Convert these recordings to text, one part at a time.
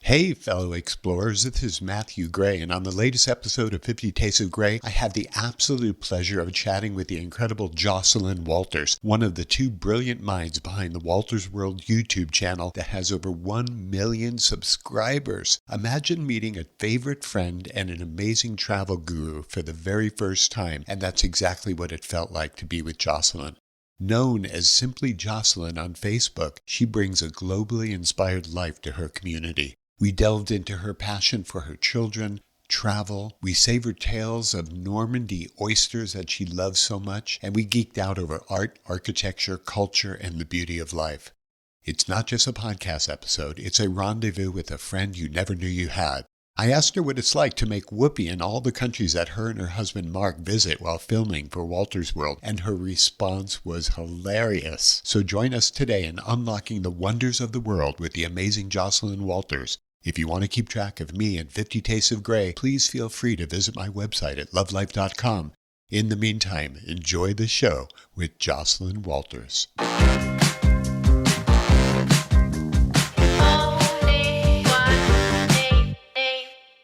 Hey, fellow explorers, this is Matthew Gray, and on the latest episode of 50 Tastes of Gray, I have the absolute pleasure of chatting with the incredible Jocelyn Wolters, one of the two brilliant minds behind the Wolters World YouTube channel that has over 1 million subscribers. Imagine meeting a favorite friend and an amazing travel guru for the very first time, and that's exactly what it felt like to be with Jocelyn. Known as simply Jocelyn on Facebook, she brings a globally inspired life to her community. We delved into her passion for her children, travel, we savored tales of Normandy oysters that she loves so much, and we geeked out over art, architecture, culture, and the beauty of life. It's not just a podcast episode, it's a rendezvous with a friend you never knew you had. I asked her what it's like to make Whoopee in all the countries that her and her husband Mark visit while filming for Wolters World, and her response was hilarious. So join us today in unlocking the wonders of the world with the amazing Jocelyn Wolters. If you want to keep track of me and 50 Tastes of Gray, please feel free to visit my website at lovelife.com. In the meantime, enjoy the show with Jocelyn Wolters.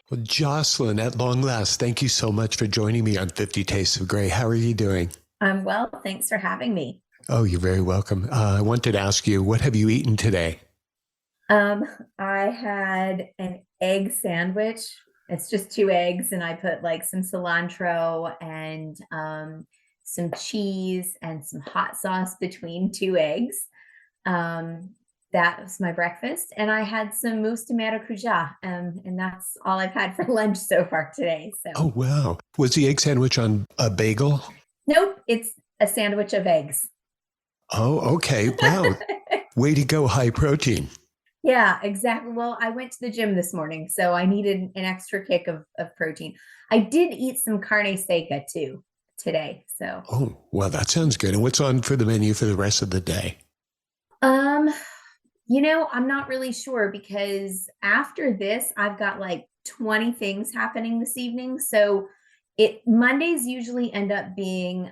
Well, Jocelyn, at long last, thank you so much for joining me on 50 Tastes of Gray. How are you doing? I'm well. Thanks for having me. Oh, you're very welcome. I wanted to ask you, what have you eaten today? I had an egg sandwich. It's just 2 eggs, and I put like some cilantro and some cheese and some hot sauce between 2 eggs. That was my breakfast, and I had some mousse de maracuja, and that's all I've had for lunch so far today. So, Oh, wow. Was the egg sandwich on a bagel? nope, it's a sandwich of eggs. Oh, okay. Wow. Way to go, high protein. Yeah, exactly. Well, I went to the gym this morning, so I needed an extra kick of protein. I did eat some carne seca too today. So, Oh, well, that sounds good. And what's on for the menu for the rest of the day? um, I'm not really sure because after this, I've got like 20 things happening this evening. So Mondays usually end up being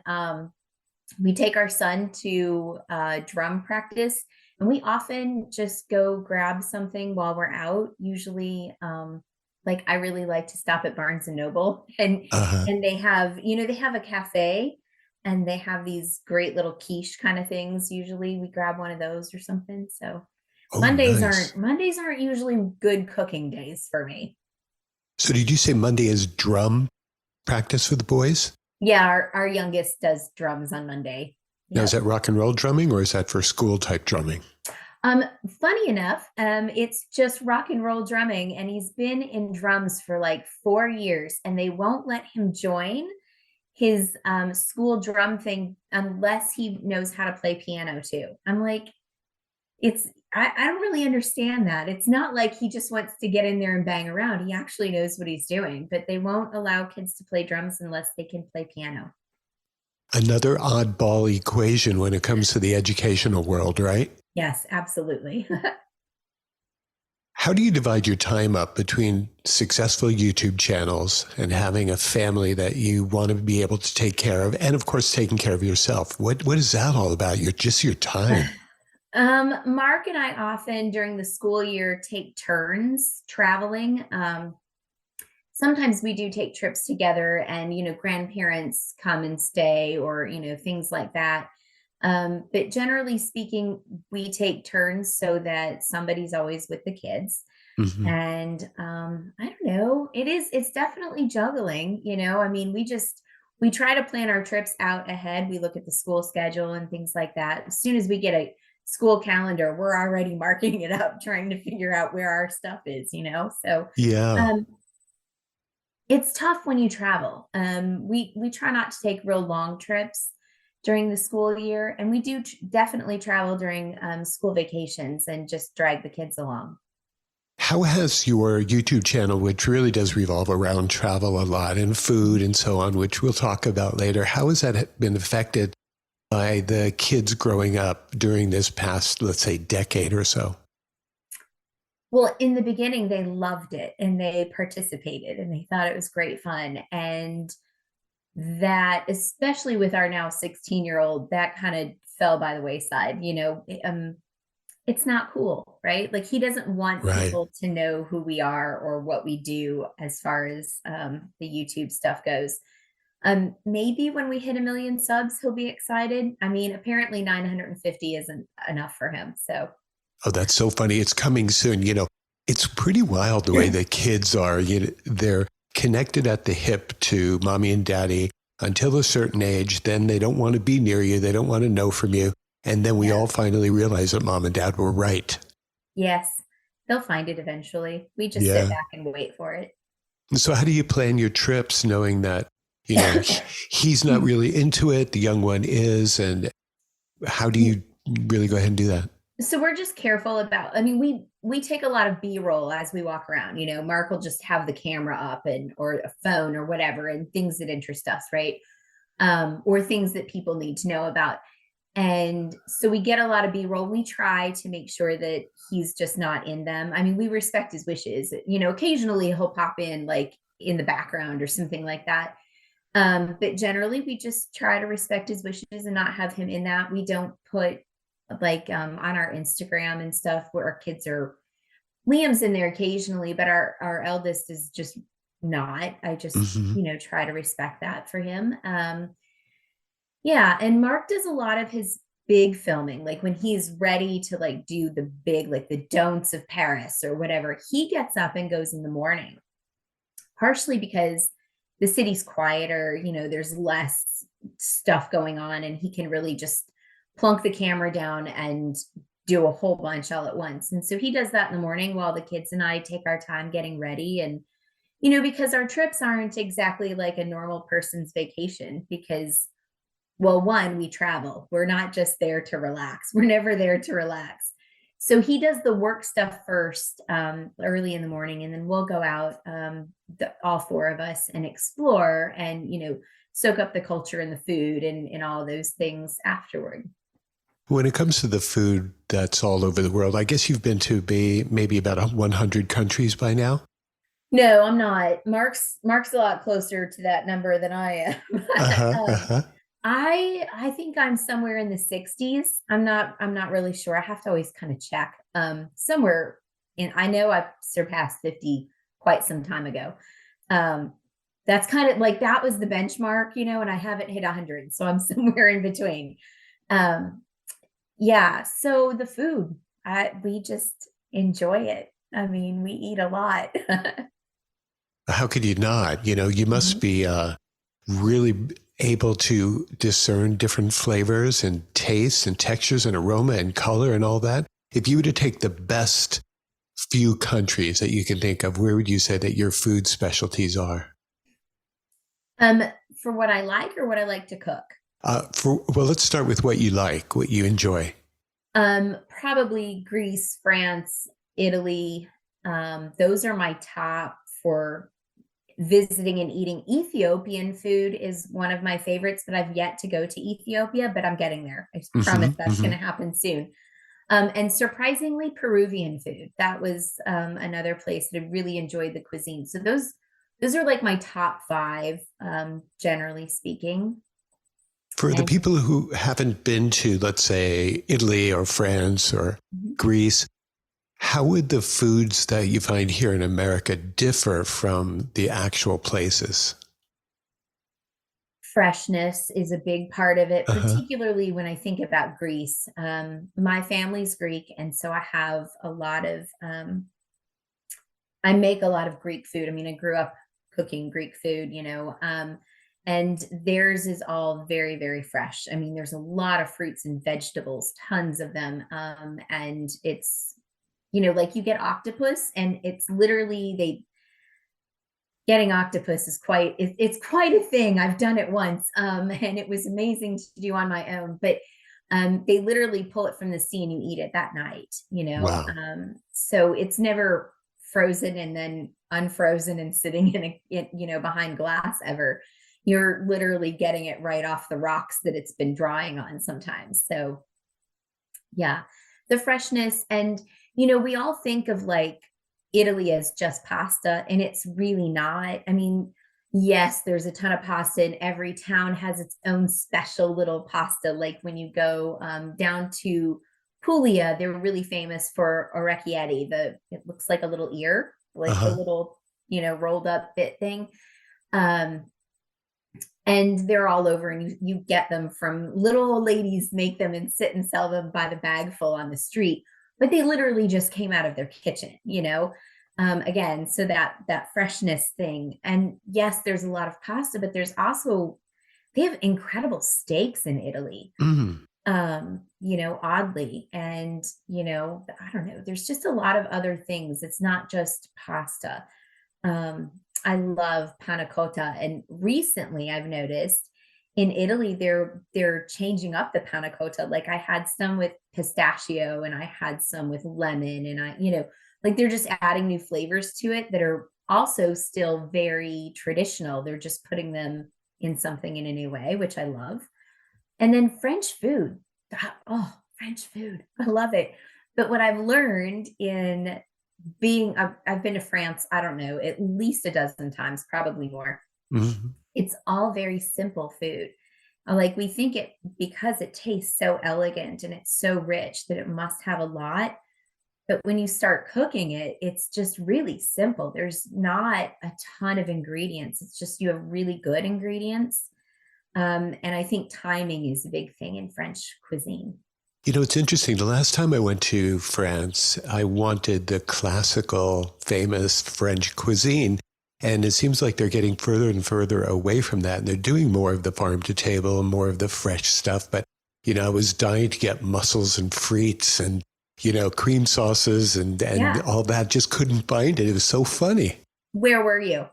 we take our son to drum practice, and we often just go grab something while we're out. Usually, like I really like to stop at Barnes and Noble, and Uh-huh. they have they have a cafe, and they have these great little quiche kind of things. Usually, we grab one of those or something. So Oh, Mondays nice. aren't usually good cooking days for me. So did you say Monday is drum practice for the boys? Yeah, our youngest does drums on Monday. Now, is Yep. that rock and roll drumming or is that for school type drumming? Funny enough, it's just rock and roll drumming, and he's been in drums for like 4 years, and they won't let him join his school drum thing unless he knows how to play piano too. I'm like, I don't really understand that. It's not like he just wants to get in there and bang around. He actually knows what he's doing, but they won't allow kids to play drums unless they can play piano. Another oddball equation when it comes to the educational world, right? Yes, absolutely. How do you divide your time up between successful YouTube channels and having a family that you want to be able to take care of, and of course, taking care of yourself? What is that all about? Your time. Mark and I often during the school year take turns traveling. Sometimes we do take trips together, and grandparents come and stay, or things like that. But generally speaking, we take turns so that somebody's always with the kids. Mm-hmm. And I don't know, it's definitely juggling. I mean, we try to plan our trips out ahead. We look at the school schedule and things like that. As soon as we get a school calendar, we're already marking it up, trying to figure out where our stuff is. So Yeah. um it's tough when you travel. We try not to take real long trips during the school year, and we do definitely travel during school vacations and just drag the kids along. How has your YouTube channel, which really does revolve around travel a lot and food and so on, which we'll talk about later, how has that been affected by the kids growing up during this past, let's say, decade or so? Well, in the beginning, they loved it and they participated and they thought it was great fun. And that, especially with our now 16-year-old, that kind of fell by the wayside. it's not cool, right? Like he doesn't want Right. people to know who we are or what we do as far as the YouTube stuff goes. Maybe when we hit 1 million subs, he'll be excited. I mean, apparently 950 isn't enough for him. So Oh, that's so funny. It's coming soon. It's pretty wild the way that kids are. They're connected at the hip to mommy and daddy until a certain age. Then they don't want to be near you. They don't want to know from you. And then we yeah. all finally realize that mom and dad were right. Yes, they'll find it eventually. We just sit Yeah. back and wait for it. So how do you plan your trips knowing that, he's not really into it, the young one is, and how do you really go ahead and do that? So we're just careful about, I mean, we take a lot of B-roll as we walk around. Mark will just have the camera up and or a phone or whatever, and things that interest us, right? Or things that people need to know about. And so we get a lot of B-roll. We try to make sure that he's just not in them. I mean, we respect his wishes. Occasionally he'll pop in like in the background or something like that. But generally we just try to respect his wishes and not have him in that. We don't put like on our Instagram and stuff where our kids are, Liam's in there occasionally, but our eldest is just not. I just, try to respect that for him. Yeah, and Mark does a lot of his big filming, like when he's ready to like do the big, like the don'ts of Paris or whatever, he gets up and goes in the morning, partially because the city's quieter, there's less stuff going on, and he can really just plunk the camera down and do a whole bunch all at once. And so he does that in the morning while the kids and I take our time getting ready. And, because our trips aren't exactly like a normal person's vacation, because well, one, we travel. We're not just there to relax. We're never there to relax. So he does the work stuff first, early in the morning, and then we'll go out, all four of us, and explore and, soak up the culture and the food and all those things afterward. When it comes to the food that's all over the world, I guess you've been to maybe about 100 countries by now? No, I'm not. Mark's a lot closer to that number than I am. Uh-huh, um, uh-huh. I think I'm somewhere in the 60s. I'm not really sure. I have to always kind of check. Somewhere in, I know I've surpassed 50 quite some time ago. That's kind of like, that was the benchmark, and I haven't hit 100, so I'm somewhere in between. Yeah, so the food, we just enjoy it. I mean, we eat a lot. How could you not? You must Mhm. be really able to discern different flavors and tastes and textures and aroma and color and all that. If you were to take the best few countries that you can think of, where would you say that your food specialties are? Um, for what I like or what I like to cook? Well, let's start with what you like, what you enjoy. Probably Greece, France, Italy. Those are my top for visiting and eating. Ethiopian food is one of my favorites, but I've yet to go to Ethiopia, but I'm getting there. I promise that's going to happen soon. And surprisingly, Peruvian food. That was another place that I really enjoyed the cuisine. So those are like my top five, generally speaking. For the And people who haven't been to, let's say, Italy or France or mhm. Greece, how would the foods that you find here in America differ from the actual places? Freshness is a big part of it, Uh-huh. particularly when I think about Greece. My family's Greek, and so I have a lot of, I make a lot of Greek food. I mean, I grew up cooking Greek food, and theirs is all very, very fresh. I mean, there's a lot of fruits and vegetables, tons of them. And it's, like you get octopus, and it's literally they getting octopus is it's quite a thing. I've done it once, and it was amazing to do on my own. But they literally pull it from the sea and you eat it that night. Wow. So it's never frozen and then unfrozen and sitting behind glass ever. You're literally getting it right off the rocks that it's been drying on sometimes. So yeah, the freshness. And we all think of like Italy as just pasta, and it's really not. I mean, yes, there's a ton of pasta, and every town has its own special little pasta. Like when you go down to Puglia, they're really famous for orecchietti. It looks like a little ear, like the Uh-huh. little, rolled up bit thing. Um, and they're all over, and you get them from little old ladies make them and sit and sell them by the bagful on the street, but they literally just came out of their kitchen. Again, so that freshness thing. And yes, there's a lot of pasta, but there's also, they have incredible steaks in Italy, Mm. oddly. And, I don't know, there's just a lot of other things. It's not just pasta. Um, I love panna cotta, and recently I've noticed in Italy they're changing up the panna cotta. Like I had some with pistachio, and I had some with lemon, and like they're just adding new flavors to it that are also still very traditional. They're just putting them in something in a new way, which I love. And then French food. Oh, French food. I love it. But what I've learned in I've been to France, I don't know, at least a dozen times, probably more. Mhm. It's all very simple food. Like we think it, because it tastes so elegant and it's so rich, that it must have a lot. But when you start cooking it, it's just really simple. There's not a ton of ingredients. It's just you have really good ingredients. And I think timing is a big thing in French cuisine. It's interesting. The last time I went to France, I wanted the classical, famous French cuisine. And it seems like they're getting further and further away from that. And they're doing more of the farm to table and more of the fresh stuff. But, I was dying to get mussels and frites and, cream sauces and Yeah. all that. Just couldn't find it. It was so funny. Where were you?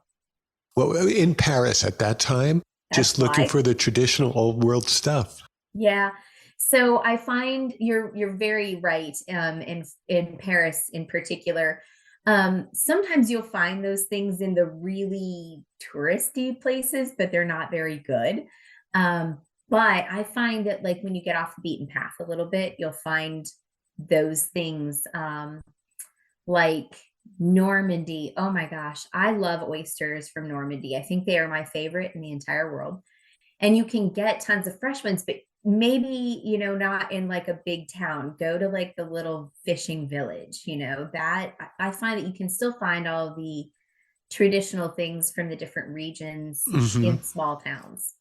Well, in Paris at that time, That's just looking why. for the traditional old world stuff. Yeah. So I find you're very right. In Paris in particular, sometimes you'll find those things in the really touristy places, but they're not very good. But I find that, like, when you get off the beaten path a little bit, you'll find those things, like Normandy. Oh my gosh, I love oysters from Normandy. I think they are my favorite in the entire world. And you can get tons of fresh ones, but maybe, not in like a big town. Go to like the little fishing village, that I find that you can still find all the traditional things from the different regions Hmm. in small towns.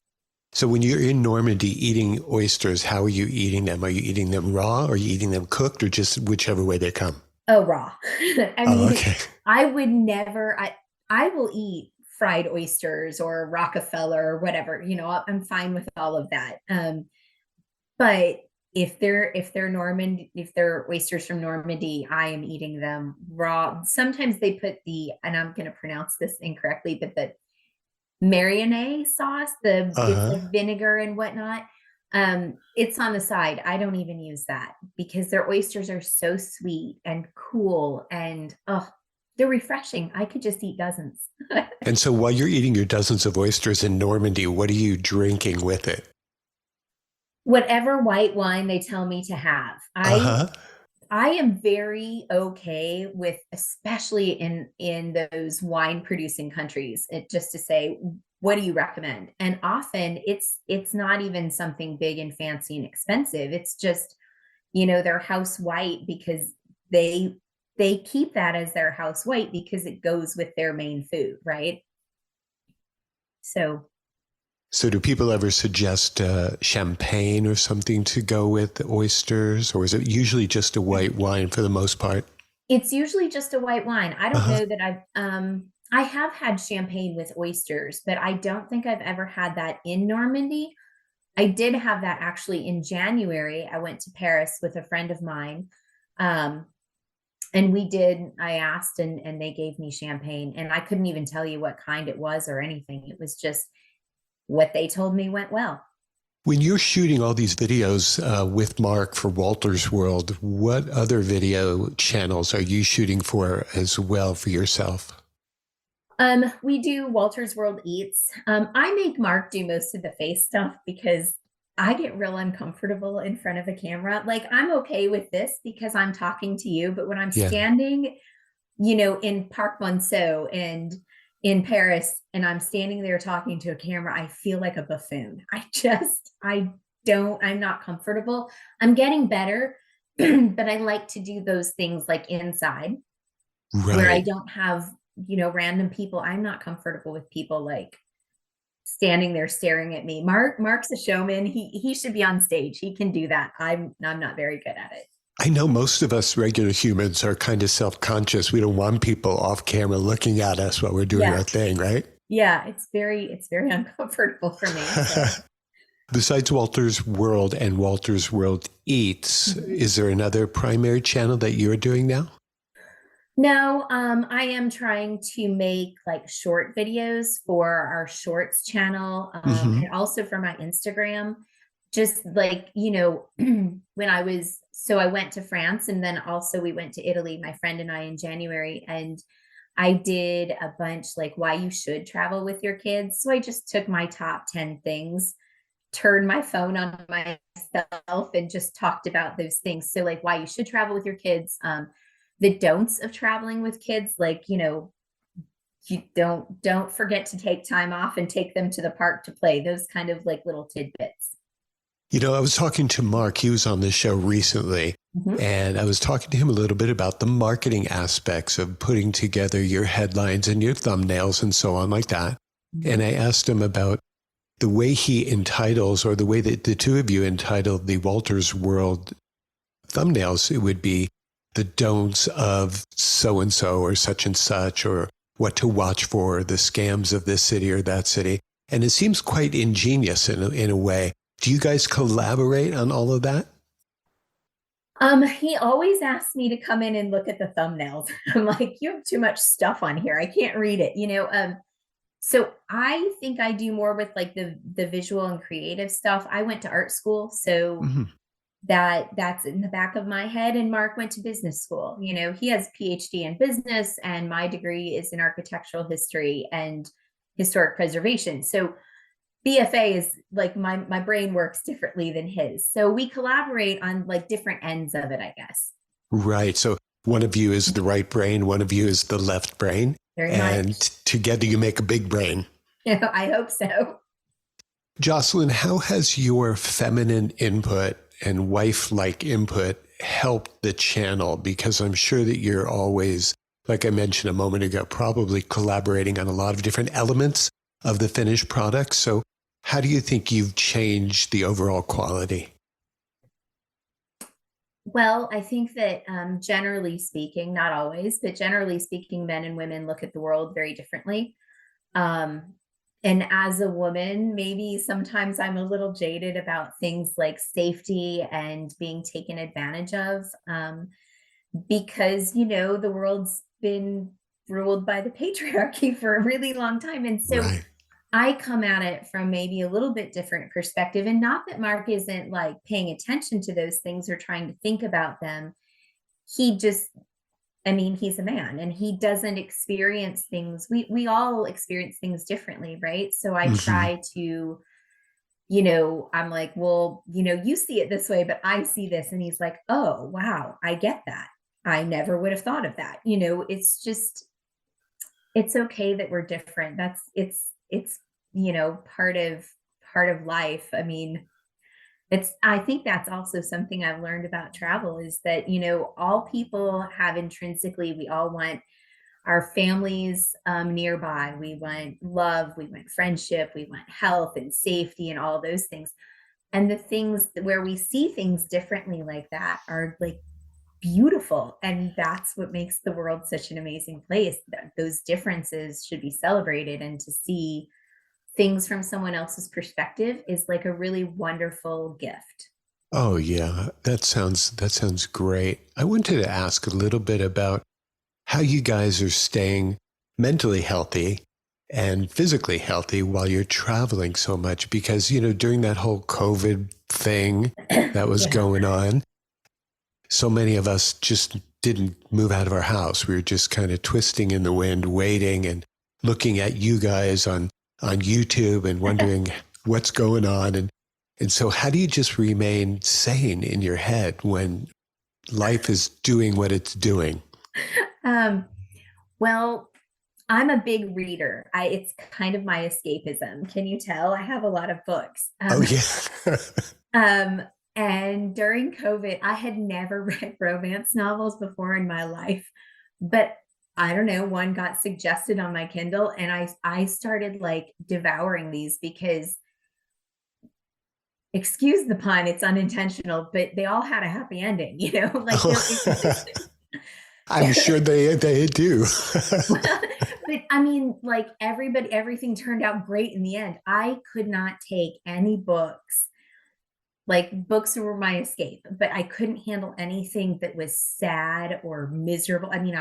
So when you're in Normandy eating oysters, how are you eating them? Are you eating them raw? Or are you eating them cooked, or just whichever way they come? Oh, raw. I Oh, mean, okay. I would never, I will eat fried oysters or Rockefeller or whatever, I'm fine with all of that. But if they're oysters from Normandy, I am eating them raw. Sometimes they put and I'm going to pronounce this incorrectly, but the Marionnaise sauce, it's Uh-huh. like vinegar and whatnot. It's on the side. I don't even use that because their oysters are so sweet and cool, and oh, they're refreshing. I could just eat dozens. And so while you're eating your dozens of oysters in Normandy, what are you drinking with it? Whatever white wine they tell me to have. Uh-huh. I am very okay with, especially in those wine producing countries, just to say, what do you recommend? And often it's not even something big and fancy and expensive. It's just, their house white, because they they keep that as their house white because it goes with their main food, right? So So do people ever suggest champagne or something to go with the oysters, or is it usually just a white wine for the most part? it's usually just a white wine. I don't Uh-huh. know that I have had champagne with oysters, but I don't think I've ever had that in Normandy. I did have that actually in January. I went to Paris with a friend of mine. Um, and I asked, and they gave me champagne, and I couldn't even tell you what kind it was or anything. It was just what they told me went well. When you're shooting all these videos with Mark for Wolters World, what other video channels are you shooting for as well for yourself? We do Walter's World Eats. I make Mark do most of the face stuff because I get real uncomfortable in front of a camera. Like, I'm okay with this because I'm talking to you, but when I'm Yeah. standing, in Parc Monceau and in Paris, and I'm standing there talking to a camera, I feel like a buffoon. I don't, I'm not comfortable. I'm getting better, but I like to do those things like inside where I Right. don't have, random people. I'm not comfortable with people like standing there staring at me. Mark's a showman. He should be on stage. He can do that. I'm not very good at it. I know most of us regular humans are kind of self-conscious. We don't want people off camera looking at us while we're doing Yeah. our thing, right? Yeah, it's very uncomfortable for me. So Besides Walter's World and Walter's World Eats, mhm. is there another primary channel that you're doing now? No, I am trying to make like short videos for our shorts channel, Hmm. and also for my Instagram. Just like, when I went to France and then also we went to Italy, my friend and I in January, and I did a bunch like why you should travel with your kids. So I just took my top 10 things, turned my phone on myself, and just talked about those things. So like why you should travel with your kids, the don'ts of traveling with kids, like, you don't forget to take time off and take them to the park to play. Those kind of like little tidbits. I was talking to Mark. He was on this show recently, Mhm. and I was talking to him a little bit about the marketing aspects of putting together your headlines and your thumbnails and so on like that. And Mhm. I asked him about the way he entitles, or the way that the two of you entitled the Walter's World thumbnails. It would be the don'ts of so and so or such, or what to watch for, the scams of this city or that city. And it seems quite ingenious in a way. Do you guys collaborate on all of that? He always asks me to come in and look at the thumbnails. I'm like, you have too much stuff on here. I can't read it, So I think I do more with like the visual and creative stuff. I went to art school, so Hmm. that's in the back of my head. And Mark went to business school. He has a PhD in business, and my degree is in architectural history and historic preservation. So BFA is like my brain works differently than his. So we collaborate on like different ends of it, I guess. Right. So one of you is the right brain, one of you is the left brain, Very and much. together you make a big brain. I hope so. Jocelyn, how has your feminine input and wife like input helped the channel? Because I'm sure that you're always, like I mentioned a moment ago, probably collaborating on a lot of different elements of the finished product. So, how do you think you've changed the overall quality? Well, I think that generally speaking, not always, but generally speaking, men and women look at the world very differently. Um, and as a woman, maybe sometimes I'm a little jaded about things like safety and being taken advantage of, because, the world's been ruled by the patriarchy for a really long time. And so Right. I come at it from maybe a little bit different perspective. And not that Mark isn't like paying attention to those things or trying to think about them. He just, I mean, he's a man and he doesn't experience things. We all experience things differently, right? So I Hmm. try to, I'm like, well, you see it this way, but I see this. And he's like, oh, wow, I get that. I never would have thought of that. It's just, it's okay that we're different. It's part of life. I mean, I think that's also something I've learned about travel is that, all people have intrinsically, we all want our families nearby. We want love, we want friendship, we want health and safety and all those things. And the things where we see things differently like that are like beautiful. And that's what makes the world such an amazing place. That those differences should be celebrated, and to see things from someone else's perspective is like a really wonderful gift. Oh yeah, that sounds great. I wanted to ask a little bit about how you guys are staying mentally healthy and physically healthy while you're traveling so much because, during that whole COVID thing that was Yeah. going on, so many of us just didn't move out of our house. We were just kind of twisting in the wind, waiting and looking at you guys on YouTube and wondering what's going on. And so how do you just remain sane in your head when life is doing what it's doing? um, well, I'm a big reader. It's kind of my escapism. Can you tell? I have a lot of books. Oh, yeah. Um, And during COVID, I had never read romance novels before in my life, but I don't know, one got suggested on my Kindle and I started like devouring these because, excuse the pun, it's unintentional, but they all had a happy ending, you know, like it was just I'm sure they do. but I mean, like everybody, everything turned out great in the end. I could not take any books. Like books were my escape, but I couldn't handle anything that was sad or miserable. I mean,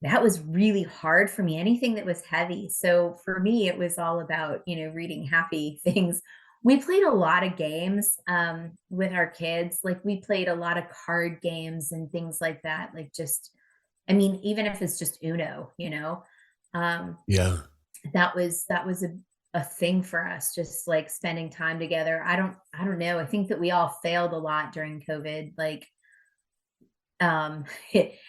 that was really hard for me, anything that was heavy. So for me, it was all about, reading happy things. We played a lot of games with our kids. Like we played a lot of card games and things like that. Like just, I mean, even if it's just Uno, um, Yeah. that was a thing for us, just like spending time together. I don't know. I think that we all failed a lot during COVID. Like, um,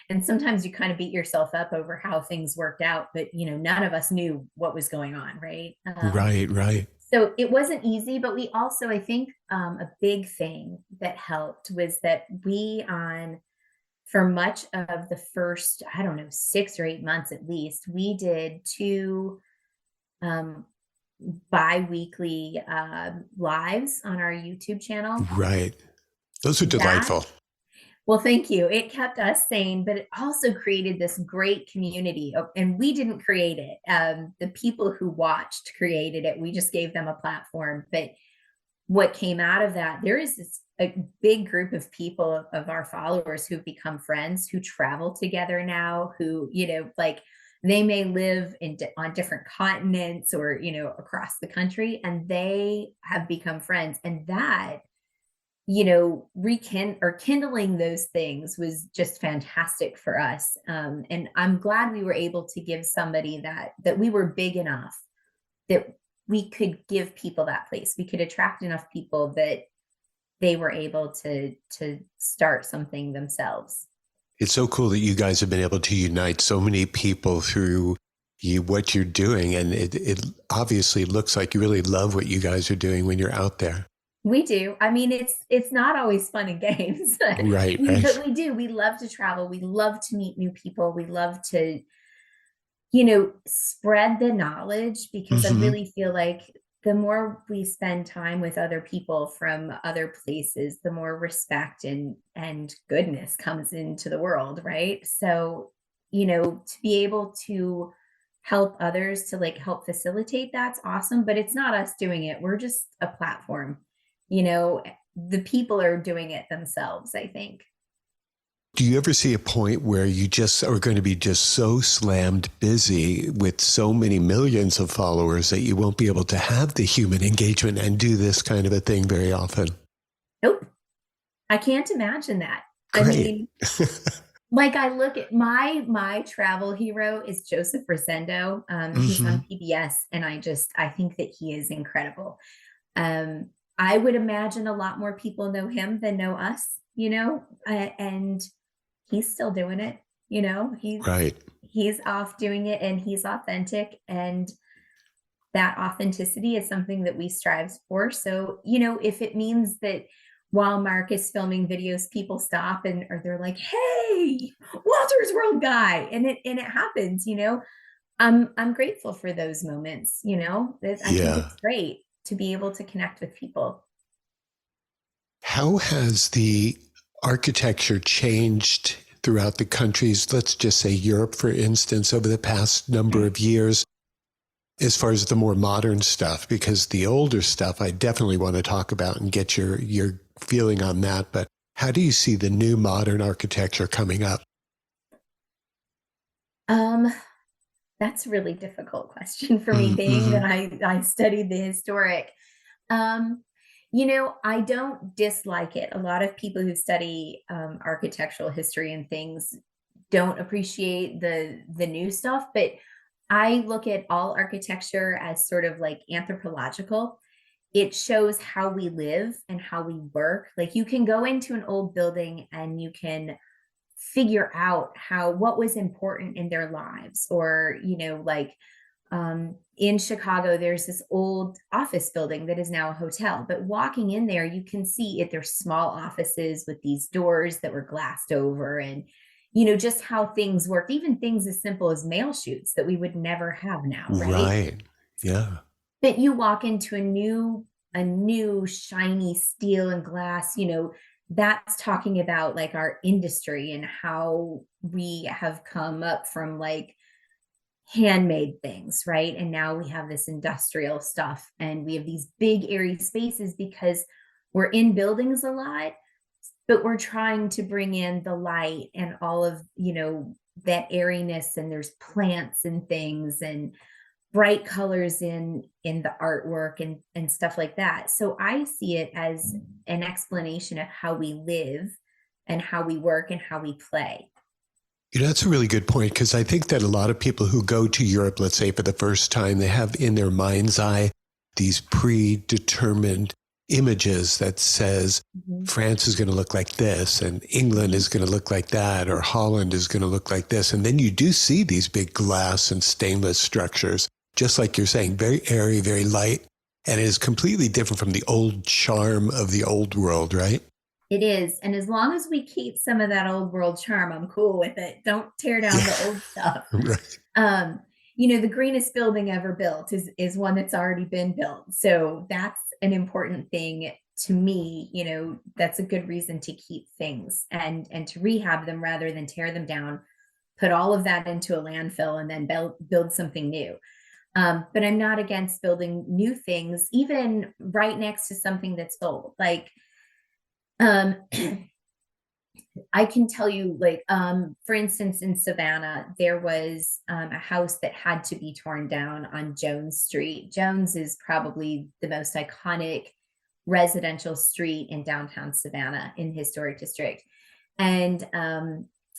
and sometimes you kind of beat yourself up over how things worked out, but none of us knew what was going on, right? Right, right. So it wasn't easy, but we also, I think, a big thing that helped was that for much of the first, I don't know, 6 or 8 months at least, we did two um, bi-weekly lives on our YouTube channel. Right. Those are That, delightful. well, thank you. It kept us sane, but it also created this great community. And we didn't create it. The people who watched created it. We just gave them a platform. But what came out of that, there is a big group of people of our followers who've become friends, who travel together now, who, like they may live on different continents or, across the country, and they have become friends. And that, kindling those things was just fantastic for us. And I'm glad we were able to give somebody that we were big enough that we could give people that place. We could attract enough people that they were able to start something themselves. It's so cool that you guys have been able to unite so many people through what you're doing. And it obviously looks like you really love what you guys are doing when you're out there. We do. I mean, it's not always fun and games, Right, but right. we do. We love to travel. We love to meet new people. We love to, spread the knowledge, because I Hmm. really feel like the more we spend time with other people from other places, the more respect and goodness comes into the world, right? So, to be able to help others, to like help facilitate, that's awesome, but it's not us doing it. We're just a platform. You know, the people are doing it themselves, I think. Do you ever see a point where you just are going to be just so slammed busy with so many millions of followers that you won't be able to have the human engagement and do this kind of a thing very often? Nope. I can't imagine that. I Great. mean, like I look at my travel hero is Joseph Rosendo. He's Hmm. on PBS, and I think that he is incredible. Um, I would imagine a lot more people know him than know us, and he's still doing it. Right. He's off doing it, and he's authentic, and that authenticity is something that we strive for. So, if it means that while Mark is filming videos, people stop and or they're like, "Hey, Walter's World guy," and it happens. I'm grateful for those moments. I think Yeah. it's great to be able to connect with people. How has the architecture changed throughout the countries, let's just say Europe, for instance, over the past number of years, as far as the more modern stuff? Because the older stuff I definitely want to talk about and get your feeling on that. But how do you see the new modern architecture coming up? Um, that's a really difficult question for me, being Mm-hmm. that I studied the historic. Um, I don't dislike it. A lot of people who study architectural history and things don't appreciate the new stuff, but I look at all architecture as sort of like anthropological. It shows how we live and how we work. Like you can go into an old building and you can figure out what was important in their lives, or like in Chicago, there's this old office building that is now a hotel. But walking in there, you can see it. There's small offices with these doors that were glassed over, and just how things work. Even things as simple as mail chutes that we would never have now, right? Right. Yeah. But you walk into a new shiny steel and glass, that's talking about like our industry and how we have come up from like handmade things, right? And now we have this industrial stuff, and we have these big airy spaces because we're in buildings a lot, but we're trying to bring in the light and all of, that airiness, and there's plants and things and bright colors in the artwork and stuff like that. So I see it as an explanation of how we live and how we work and how we play. That's a really good point, because I think that a lot of people who go to Europe, let's say for the first time, they have in their mind's eye these predetermined images that says France is going to look like this and England is going to look like that, or Holland is going to look like this. And then you do see these big glass and stainless structures, just like you're saying, very airy, very light. And it is completely different from the old charm of the old world, right? It is. And as long as we keep some of that old world charm, I'm cool with it. Don't tear down the old stuff. Right. The greenest building ever built is one that's already been built. So that's an important thing to me. That's a good reason to keep things and to rehab them rather than tear them down, put all of that into a landfill and then build something new. But I'm not against building new things, even right next to something that's old. Like, I can tell you, like, for instance, in Savannah, there was a house that had to be torn down on Jones Street. Jones is probably the most iconic residential street in downtown Savannah in the historic district. And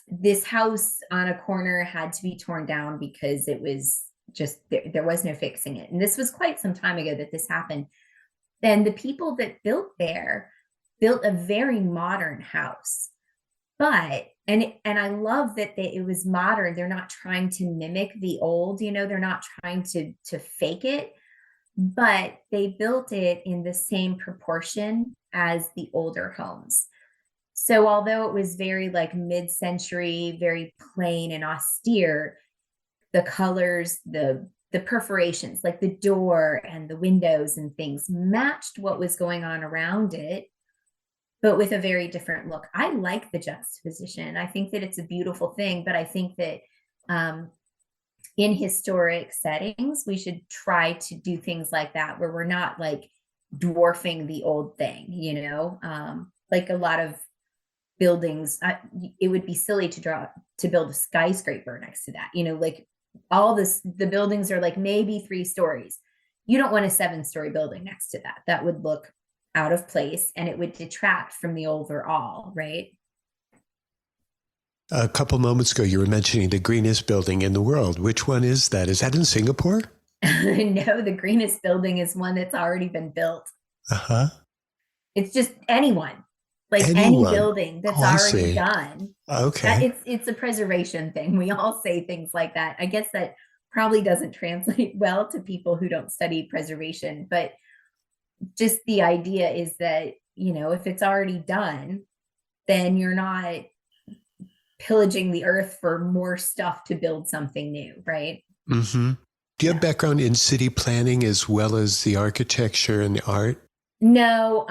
this house on a corner had to be torn down because it was just, there was no fixing it. And this was quite some time ago that this happened. Then the people that built there built a very modern house. But, and I love that it was modern. They're not trying to mimic the old, they're not trying to fake it, but they built it in the same proportion as the older homes. So although it was very like mid-century, very plain and austere, the colors, the perforations, like the door and the windows and things matched what was going on around it, but with a very different look. I like the juxtaposition. I think that it's a beautiful thing, but I think that in historic settings, we should try to do things like that, where we're not like dwarfing the old thing, like a lot of buildings, it would be silly to build a skyscraper next to that, like all the buildings are like maybe 3 stories. You don't want a 7-story building next to that. That would look out of place and it would detract from the overall, right? A couple moments ago, you were mentioning the greenest building in the world. Which one is that? Is that in Singapore? No, the greenest building is one that's already been built. Uh-huh. It's just anyone. Any building that's already done. Okay. It's a preservation thing. We all say things like that. I guess that probably doesn't translate well to people who don't study preservation, but just the idea is that, if it's already done, then you're not pillaging the earth for more stuff to build something new, right? Mm-hmm. Do you have background in city planning as well as the architecture and the art? No,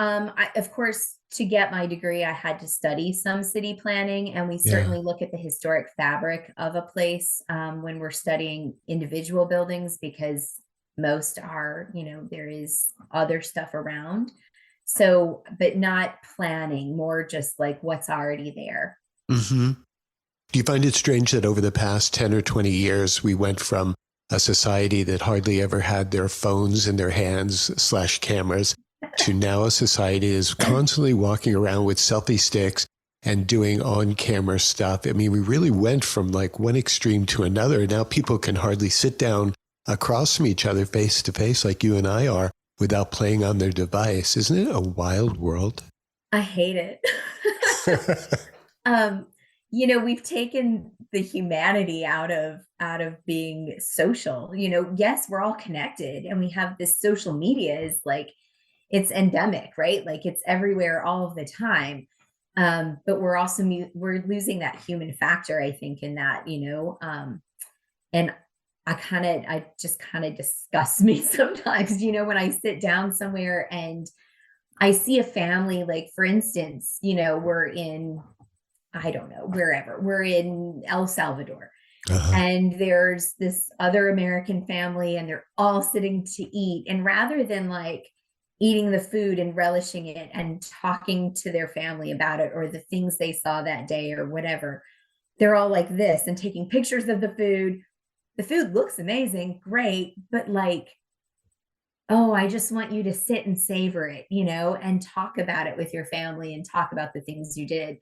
of course, to get my degree, I had to study some city planning, and we certainly look at the historic fabric of a place when we're studying individual buildings, because most are, there is other stuff around. So, but not planning, more just like what's already there. Mm-hmm. Do you find it strange that over the past 10 or 20 years, we went from a society that hardly ever had their phones in their hands / cameras to now a society is constantly walking around with selfie sticks and doing on-camera stuff? I mean, we really went from like one extreme to another. Now people can hardly sit down across from each other face to face like you and I are without playing on their device. Isn't it a wild world? I hate it. we've taken the humanity out of being social. Yes, we're all connected and we have this social media is like it's endemic, right? Like it's everywhere all of the time. But we're also we're losing that human factor, I think, in that, and I just kind of disgusts me sometimes, when I sit down somewhere and I see a family, like for instance, we're in, I don't know, wherever, we're in El Salvador. Uh-huh. And there's this other American family, and they're all sitting to eat. And rather than like eating the food and relishing it and talking to their family about it or the things they saw that day or whatever, they're all like this and taking pictures of the food. The food looks amazing, great, but like, oh, I just want you to sit and savor it, and talk about it with your family and talk about the things you did.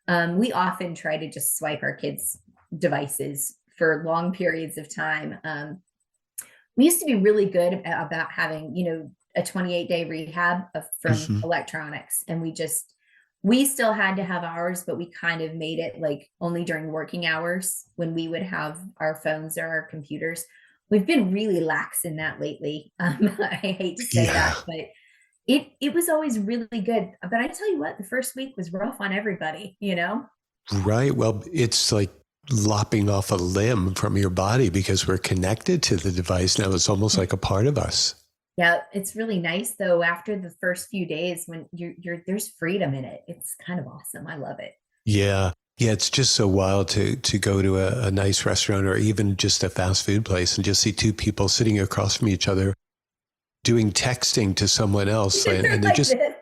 We often try to just swipe our kids' devices for long periods of time. We used to be really good about having, a 28-day rehab from Hmm. electronics. And we still had to have ours, but we kind of made it like only during working hours when we would have our phones or our computers. We've been really lax in that lately. I hate to say Yeah. that, but it was always really good. But I tell you what, the first week was rough on everybody. Right. Well, it's like lopping off a limb from your body because we're connected to the device now. It's almost like a part of us. Yeah, it's really nice though. After the first few days, when there's freedom in it, it's kind of awesome. I love it. Yeah. Yeah. It's just so wild to go to a nice restaurant or even just a fast food place and just see two people sitting across from each other doing texting to someone else. And they're Like just, this.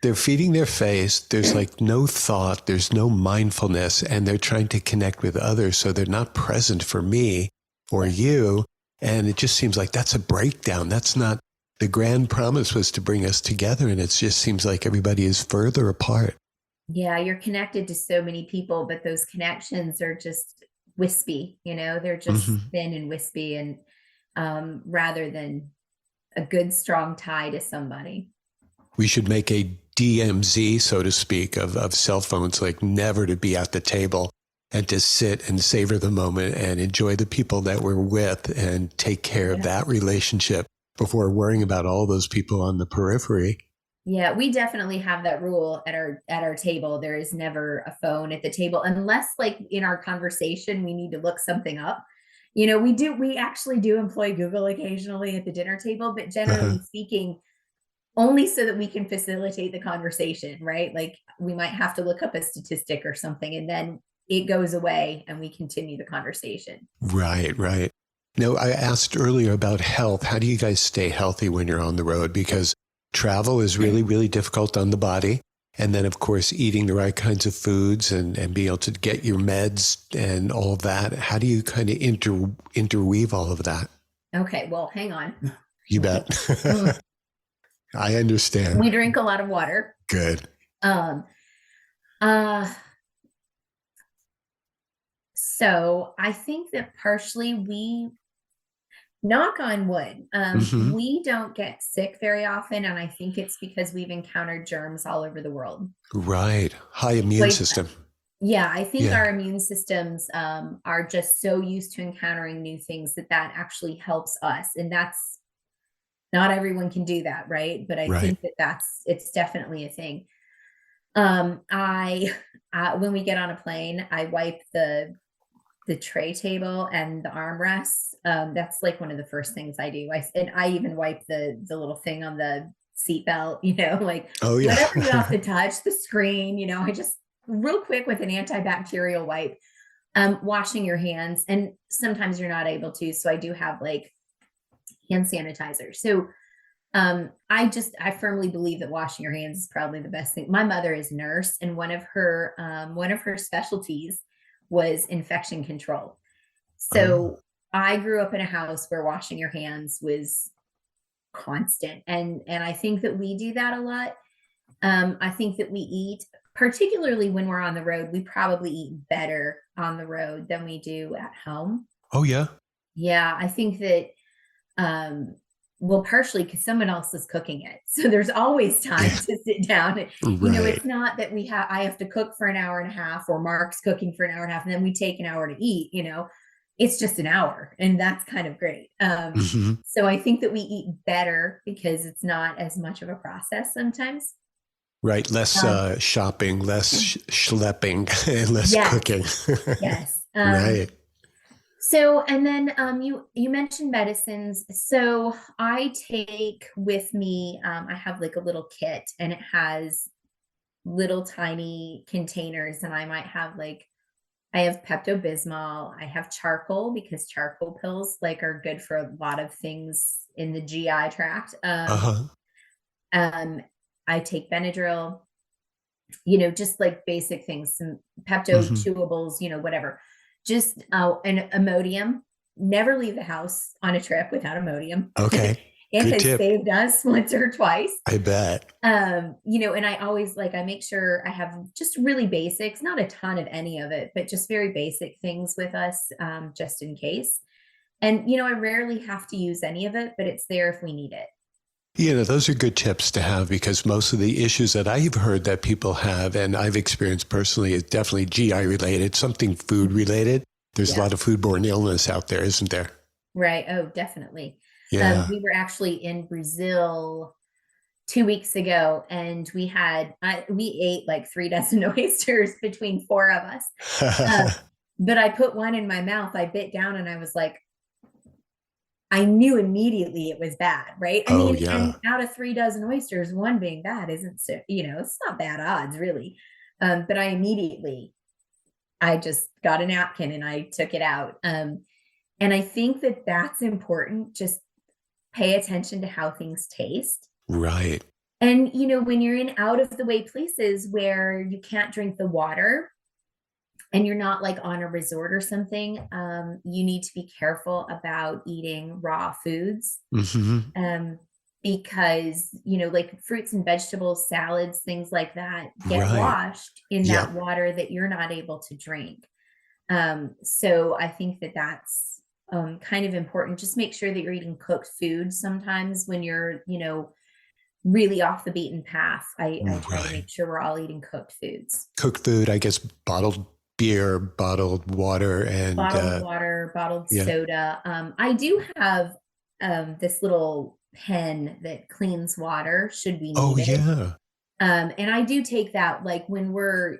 they're feeding their face. There's like no thought, there's no mindfulness, and they're trying to connect with others. So they're not present for me or Yeah. you. And it just seems like that's a breakdown. That's not the grand promise was to bring us together. And it just seems like everybody is further apart. Yeah, you're connected to so many people, but those connections are just wispy, they're just Hmm. thin and wispy and rather than a good strong tie to somebody. We should make a DMZ, so to speak, of cell phones, like never to be at the table and to sit and savor the moment and enjoy the people that we're with and take care of Yeah. that relationship before worrying about all those people on the periphery. Yeah, we definitely have that rule at our table. There is never a phone at the table unless like in our conversation we need to look something up. We actually do employ Google occasionally at the dinner table, but Uh-huh. generally speaking, only so that we can facilitate the conversation, right? Like we might have to look up a statistic or something and then it goes away and we continue the conversation. Right, right. Now, I asked earlier about health. How do you guys stay healthy when you're on the road? Because travel is really, really difficult on the body. And then, of course, eating the right kinds of foods and being able to get your meds and all of that. How do you kind of interweave all of that? Okay, well, hang on. You bet. I We understand. drink a lot of water. Good. Um, uh, so I think that partially we knock on wood, Hmm. we don't get sick very often, and I think it's because we've encountered germs all over the world. Right. High So immune system. yeah, I think Yeah. our immune systems are just so used to encountering new things that actually helps us, and that's not everyone can do that, right? But I Right. think it's definitely a thing. I when we get on a plane, I wipe the tray table and the armrests. That's like one of the first things I do. And I even wipe the little thing on the seatbelt, like Oh, yeah. whatever you have to touch, the screen, I just real quick with an antibacterial wipe, washing your hands. And sometimes you're not able to. So I do have like hand sanitizer. So I firmly believe that washing your hands is probably the best thing. My mother is a nurse, and one of her specialties was infection control. Oh, So I grew up in a house where washing your hands was constant, and I think that we do that a lot. I think that we eat, particularly when we're on the road, we probably eat better on the road than we do at home. oh, yeah. Yeah, I think that um Well, partially because someone else is cooking it. So there's always time to sit down. Right. It's not that I have to cook for an hour and a half, or Mark's cooking for an hour and a half, and then we take an hour to eat, it's just an hour, and that's kind of great. Hmm. So I think that we eat better because it's not as much of a process sometimes. Right. Less Um, shopping, less schlepping, and less yes, cooking. yes. Right. So, and then you mentioned medicines. So I take with me, I have like a little kit, and it has little tiny containers, and I might have like, I have Pepto-Bismol, I have charcoal, because charcoal pills like are good for a lot of things in the GI tract. Uh-huh. Um, I take Benadryl, just like basic things, some Pepto Hmm. chewables, whatever. Just an Imodium. Never leave the house on a trip without Imodium. Okay. It Good has tip. saved us once or twice. I bet. And I always I make sure I have just really basics, not a ton of any of it, but just very basic things with us, just in case. And I rarely have to use any of it, but it's there if we need it. Those are good tips to have because most of the issues that I've heard that people have and I've experienced personally is definitely GI related, something food related. There's a Yeah. lot of foodborne illness out there, isn't there? Right. Oh, definitely. Yeah. We were actually in Brazil 2 weeks ago, and we ate like 3 dozen oysters between four of us. Uh, but I put one in my mouth, I bit down, and I was like, I knew immediately it was bad, right? I Oh, mean, and yeah. out of 3 dozen oysters, one being bad isn't so, it's not bad odds really. But I just got a napkin and I took it out. And I think that that's important. Just pay attention to how things taste. Right. And, when you're in out of the way places where you can't drink the water, and you're not like on a resort or something, you need to be careful about eating raw foods. Hmm. Um, because, like fruits and vegetables, salads, things like that get Right. washed in that Yep. water that you're not able to drink. So I think that that's kind of important. Just make sure that you're eating cooked food sometimes when you're, really off the beaten path. I try to Right. make sure we're all eating cooked foods. Cooked food, I guess, bottled beer, bottled water, and Bottled water, bottled yeah. soda. I do have this little pen that cleans water should we Oh, need it. yeah. And I do take that like when we're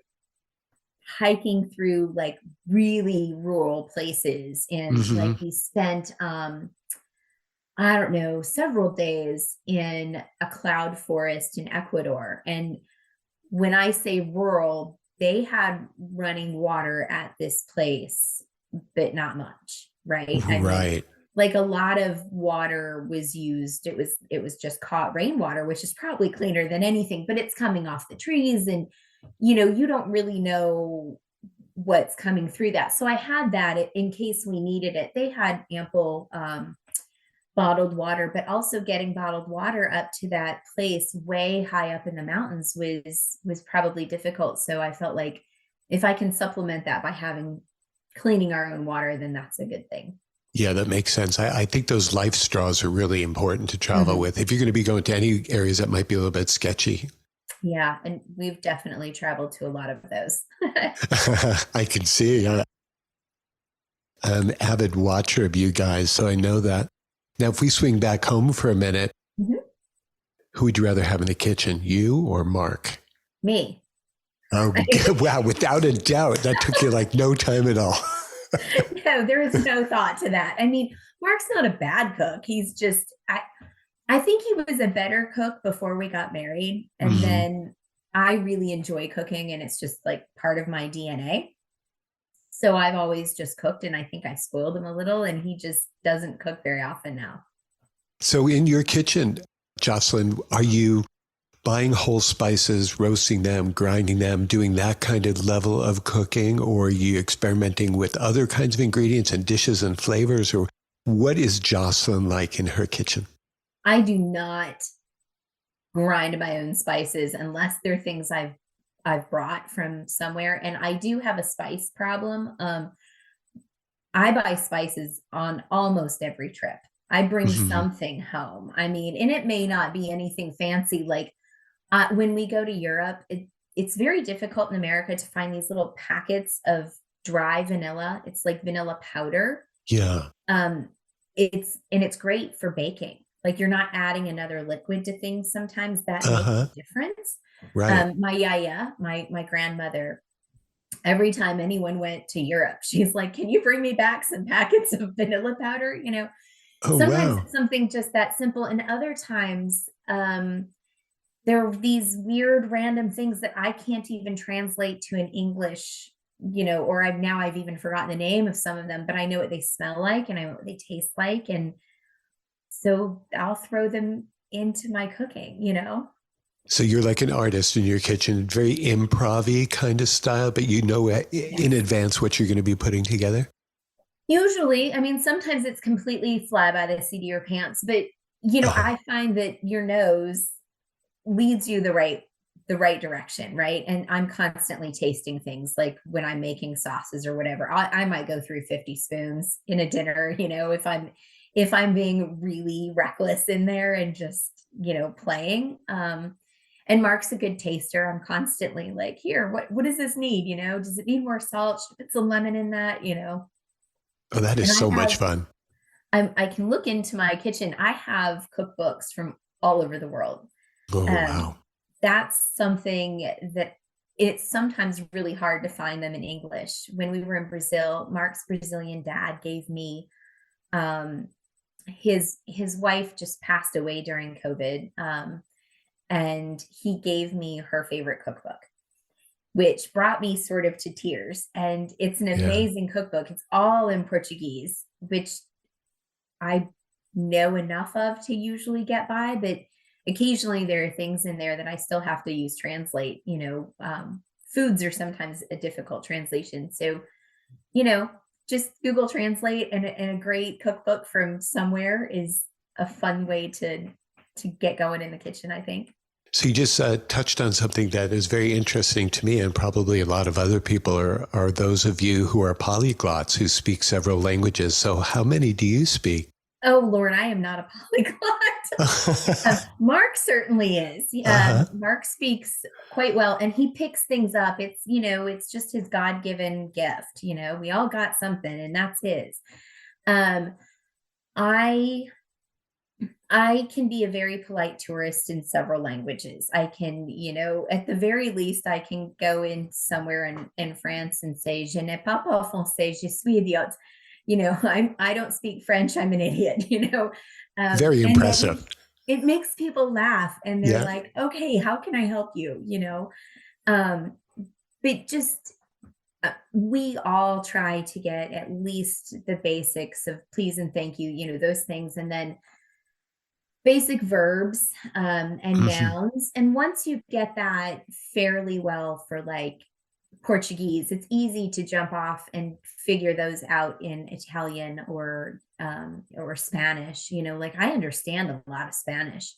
hiking through like really rural places, and Hmm. like we spent I don't know, several days in a cloud forest in Ecuador. And when I say rural, they had running water at this place, but not much, right? I mean, Right. like a lot of water was used. It was just caught rainwater, which is probably cleaner than anything, but it's coming off the trees, and you don't really know what's coming through that. So I had that in case we needed it. They had ample bottled water, but also getting bottled water up to that place way high up in the mountains was probably difficult. So I felt like if I can supplement that by having cleaning our own water, then that's a good thing. Yeah, that makes sense. I think those life straws are really important to travel Mhm. with. If you're going to be going to any areas that might be a little bit sketchy, Yeah, and we've definitely traveled to a lot of those. I can see. I'm an avid watcher of you guys, so I know that. Now, if we swing back home for a minute, Mhm. who would you rather have in the kitchen, you or Mark? Me. Oh, wow. Without a doubt. That took you like no time at all. No, there is no thought to that. I mean, Mark's not a bad cook. He's just I think he was a better cook before we got married. And Hmm. then I really enjoy cooking, and it's just like part of my DNA. So I've always just cooked, and I think I spoiled him a little, and he just doesn't cook very often now. So, in your kitchen, Jocelyn, are you buying whole spices, roasting them, grinding them, doing that kind of level of cooking, or are you experimenting with other kinds of ingredients and dishes and flavors, or what is Jocelyn like in her kitchen? I do not grind my own spices unless they're things I've brought from somewhere. And I do have a spice problem. I buy spices on almost every trip. I bring Mhm. something home. I mean, and it may not be anything fancy. Like when we go to Europe, it's very difficult in America to find these little packets of dry vanilla. It's like vanilla powder. Yeah. Um, it's great for baking. Like you're not adding another liquid to things. Sometimes that makes a Uh-huh. difference. Right. My yaya, my grandmother, every time anyone went to Europe, she's like, "Can you bring me back some packets of vanilla powder?" Oh, Sometimes wow. it's something just that simple, and other times, there are these weird random things that I can't even translate to an English, or I've even forgotten the name of some of them, but I know what they smell like and I know what they taste like. And so I'll throw them into my cooking. So you're like an artist in your kitchen, very improv-y kind of style, but you know in Yes. advance what you're going to be putting together? Usually, I mean, sometimes it's completely fly by the seat of your pants, but Uh-huh. I find that your nose leads you the right direction, right? And I'm constantly tasting things like when I'm making sauces or whatever. I might go through 50 spoons in a dinner, if I'm being really reckless in there and just, playing. And Mark's a good taster. I'm constantly like, here, what does this need? Does it need more salt? Should I put some lemon in that? Oh, that is And so much fun. I can look into my kitchen. I have cookbooks from all over the world. Oh, Um, wow. that's something that it's sometimes really hard to find them in English. When we were in Brazil, Mark's Brazilian dad gave me um, his wife just passed away during COVID, and he gave me her favorite cookbook, which brought me sort of to tears. And it's an Yeah. amazing cookbook. It's all in Portuguese, which I know enough of to usually get by, but occasionally there are things in there that I still have to use translate. Foods are sometimes a difficult translation. So, you know, just Google Translate and a great cookbook from somewhere is a fun way to get going in the kitchen, I think. So you just touched on something that is very interesting to me, and probably a lot of other people are those of you who are polyglots who speak several languages. So how many do you speak? Oh Lord, I am not a polyglot. Mark certainly is. Uh-huh. Mark speaks quite well, and he picks things up. It's just his God-given gift. We all got something, and that's his. Um, I I can be a very polite tourist in several languages. I can, at the very least, I can go in somewhere in France and say, "Je ne parle pas français, je suis idiot." I don't speak French. I'm an idiot. Very And then impressive. it makes people laugh, and they're Yeah. like, "Okay, how can I help you?" Um, but just we all try to get at least the basics of please and thank you, those things, and then basic verbs and Hmm. nouns. And once you get that fairly well for like Portuguese, it's easy to jump off and figure those out in Italian or Spanish. Like I understand a lot of Spanish,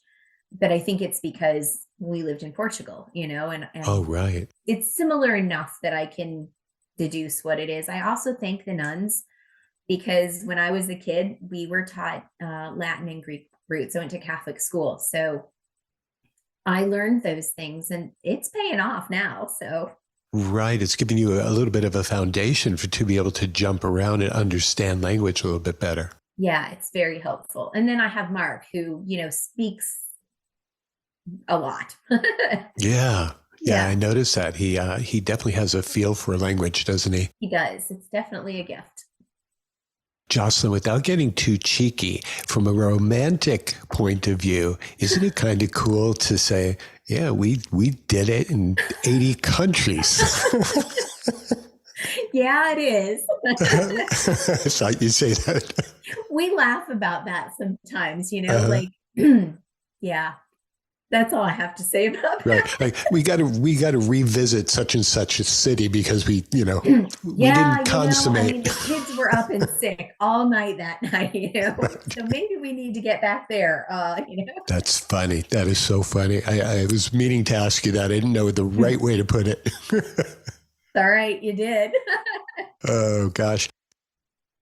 but I think it's because we lived in Portugal, and Oh, right. it's similar enough that I can deduce what it is. I also thank the nuns because when I was a kid, we were taught Latin and Greek roots. I went to Catholic school. So I learned those things and it's paying off now. So Right. It's giving you a little bit of a foundation to be able to jump around and understand language a little bit better. yeah, it's very helpful. And then I have Mark who, speaks a lot. Yeah. Yeah, I Yeah, noticed that. He definitely has a feel for language, doesn't he? he does. It's definitely a gift. Jocelyn, without getting too cheeky, from a romantic point of view, isn't it kind of cool to say, yeah, we did it in 80 countries? Yeah, it is. I thought you'd say that. We laugh about that sometimes, Uh-huh. like, yeah, that's all I have to say about Right. that. Like we gotta revisit such and such a city because we Yeah, didn't I consummate. mean, the kids were up and sick all night that night, so maybe we need to get back there, That's funny. That is so funny. I was meaning to ask you that. I didn't know the right way to put it. All right, you did. Oh gosh.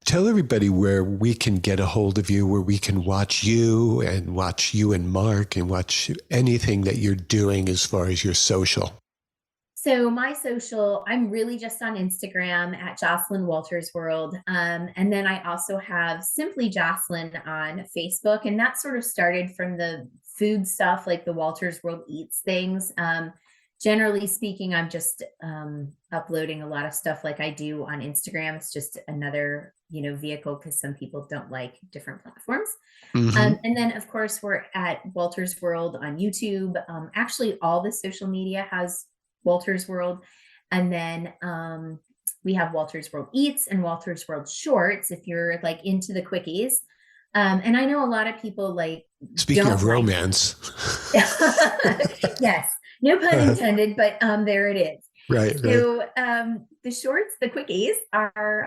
Tell everybody where we can get a hold of you, where we can watch you and Mark and watch anything that you're doing as far as your social. So my social, I'm really just on Instagram at Jocelyn Wolters World. And then I also have Simply Jocelyn on Facebook. And that sort of started from the food stuff, like the Wolters World Eats things. Generally speaking, I'm just uploading a lot of stuff like I do on Instagram. It's just another, vehicle because some people don't like different platforms. Mm-hmm. And then, of course, we're at Wolters World on YouTube. Actually, all the social media has Wolters World. And then we have Wolters World Eats and Wolters World Shorts if you're like into the quickies. And I know a lot of people Speaking of romance. Yes, no pun intended, but there it is. Right. So the shorts, the quickies are,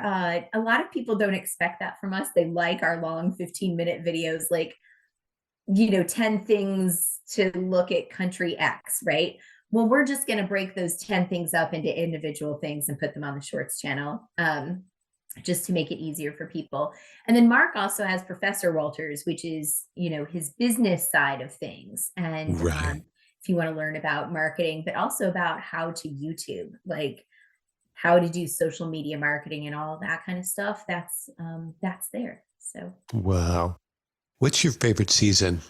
a lot of people don't expect that from us. They like our long 15-minute videos, like, 10 things to look at country X, right? Well, we're just going to break those 10 things up into individual things and put them on the shorts channel. Just to make it easier for people. And then Mark also has Professor Wolters, which is, his business side of things. And right. If you want to learn about marketing, but also about how to YouTube, like how to do social media marketing and all that kind of stuff, that's there. So wow. What's your favorite season?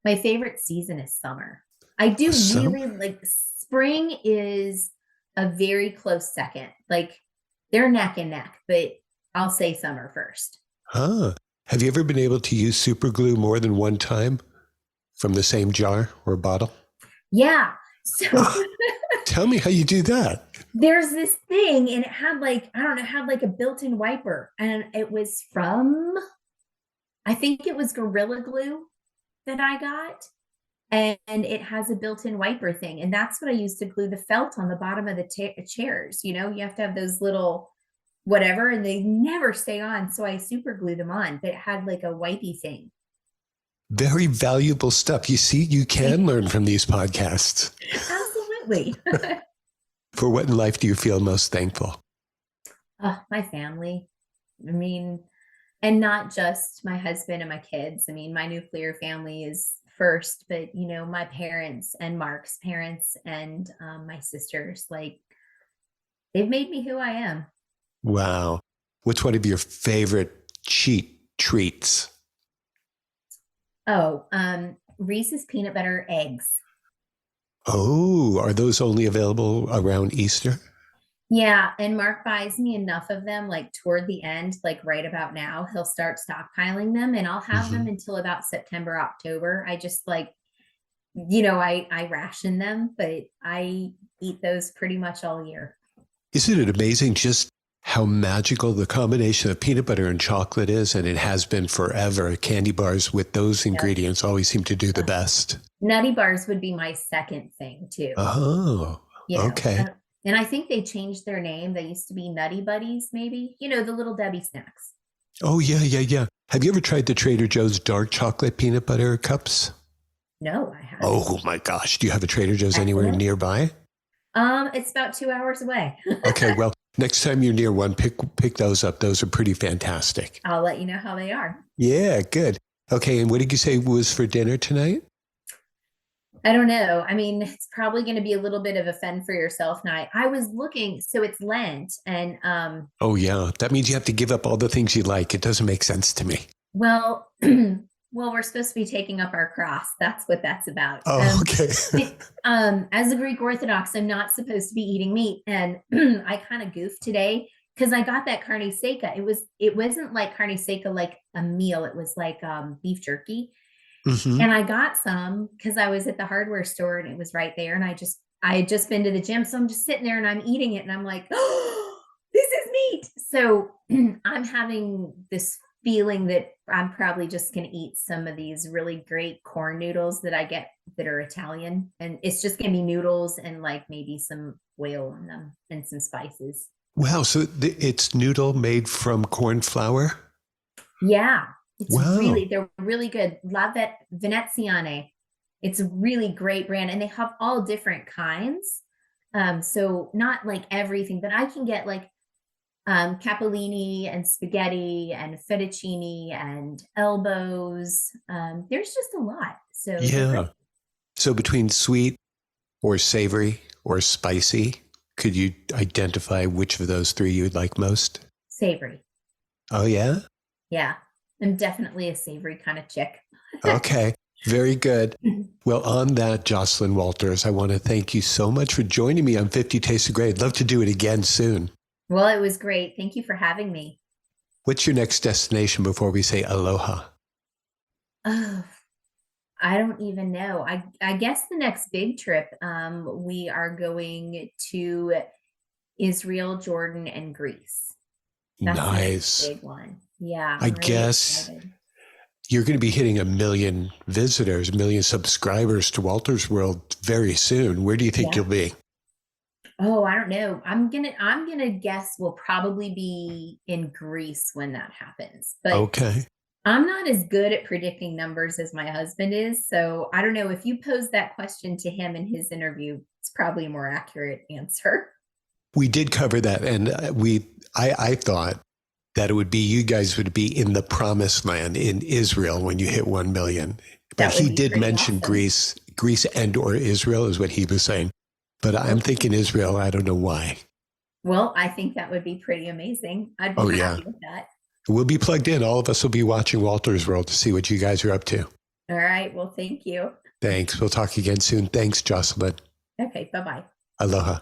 My favorite season is summer. I do really like spring is a very close second. Like they're neck and neck, but I'll say summer first. Huh. Have you ever been able to use super glue more than one time from the same jar or bottle? Yeah. So tell me how you do that. There's this thing and it had had a built-in wiper and it was from, I think it was Gorilla Glue that I got. And it has a built-in wiper thing. And that's what I used to glue the felt on the bottom of the chairs. You have to have those little whatever, and they never stay on. So I super glue them on, but it had like a wipey thing. Very valuable stuff. You see, you can learn from these podcasts. Absolutely. For what in life do you feel most thankful? My family. I mean, and not just my husband and my kids. I mean, my nuclear family is first, but my parents and Mark's parents and my sisters, like they've made me who I am. Wow. What's one of your favorite cheat treats? Oh, Reese's peanut butter eggs. Oh, are those only available around Easter? Yeah, and Mark buys me enough of them, like toward the end, like right about now, he'll start stockpiling them and I'll have them until about September, October. I just I ration them, but I eat those pretty much all year. Isn't it amazing just how magical the combination of peanut butter and chocolate is? And it has been forever. Candy bars with those ingredients always seem to do the best. Nutty bars would be my second thing too. Oh, okay. And I think they changed their name. They used to be Nutty Buddies, maybe, the little Debbie snacks. Oh, yeah. Have you ever tried the Trader Joe's dark chocolate peanut butter cups? No, I haven't. Oh my gosh. Do you have a Trader Joe's anywhere nearby? It's about 2 hours away. Okay, well, next time you're near one, pick those up. Those are pretty fantastic. I'll let you know how they are. Yeah, good. Okay, and what did you say was for dinner tonight? I don't know. I mean, it's probably going to be a little bit of a fend for yourself night. I was looking, so it's Lent and oh yeah, that means you have to give up all the things you like. It doesn't make sense to me. Well, we're supposed to be taking up our cross. That's what that's about. Oh, okay. As a Greek Orthodox, I'm not supposed to be eating meat, and I kind of goofed today because I got that carne seca. It wasn't like carne seca like a meal. It was like beef jerky. Mm-hmm. And I got some because I was at the hardware store and it was right there. And I had just been to the gym. So I'm just sitting there and I'm eating it and I'm like, oh, this is meat. So I'm having this feeling that I'm probably just going to eat some of these really great corn noodles that I get that are Italian. And it's just going to be noodles and like maybe some oil on them and some spices. Wow. So it's noodle made from corn flour? Yeah. They're really good. La Veneziane. It's a really great brand and they have all different kinds. So not like everything, but I can get like capellini and spaghetti and fettuccine and elbows. There's just a lot. So they're great. Yeah. So between sweet or savory or spicy, could you identify which of those three you'd like most? Savory. Oh, yeah? Yeah. I'm definitely a savory kind of chick. Okay. Very good. Well, on that, Jocelyn Wolters, I want to thank you so much for joining me on 50 Tastes of Grey. I'd love to do it again soon. Well, it was great. Thank you for having me. What's your next destination before we say aloha? Oh, I don't even know. I guess the next big trip, we are going to Israel, Jordan, and Greece. That's the next Nice. big one. Yeah, I I'm really guess excited. you're going to be hitting 1 million visitors, 1 million subscribers to Walter's World very soon. Where do you think Yeah. you'll be? Oh, I don't know. I'm gonna guess we'll probably be in Greece when that happens. But Okay. I'm not as good at predicting numbers as my husband is. So I don't know. If you pose that question to him in his interview, it's probably a more accurate answer. We did cover that, and I thought that it would be you guys would be in the promised land in Israel when you hit 1 million. But That would he be did pretty mention awesome. Greece and or Israel is what he was saying. But I'm Okay. thinking Israel. I don't know why. Well, I think that would be pretty amazing. I'd be Oh, yeah. happy with that. We'll be plugged in. All of us will be watching Walter's World to see what you guys are up to. All right. Well, thank you. Thanks. We'll talk again soon. Thanks, Jocelyn. Okay. Bye-bye. Aloha.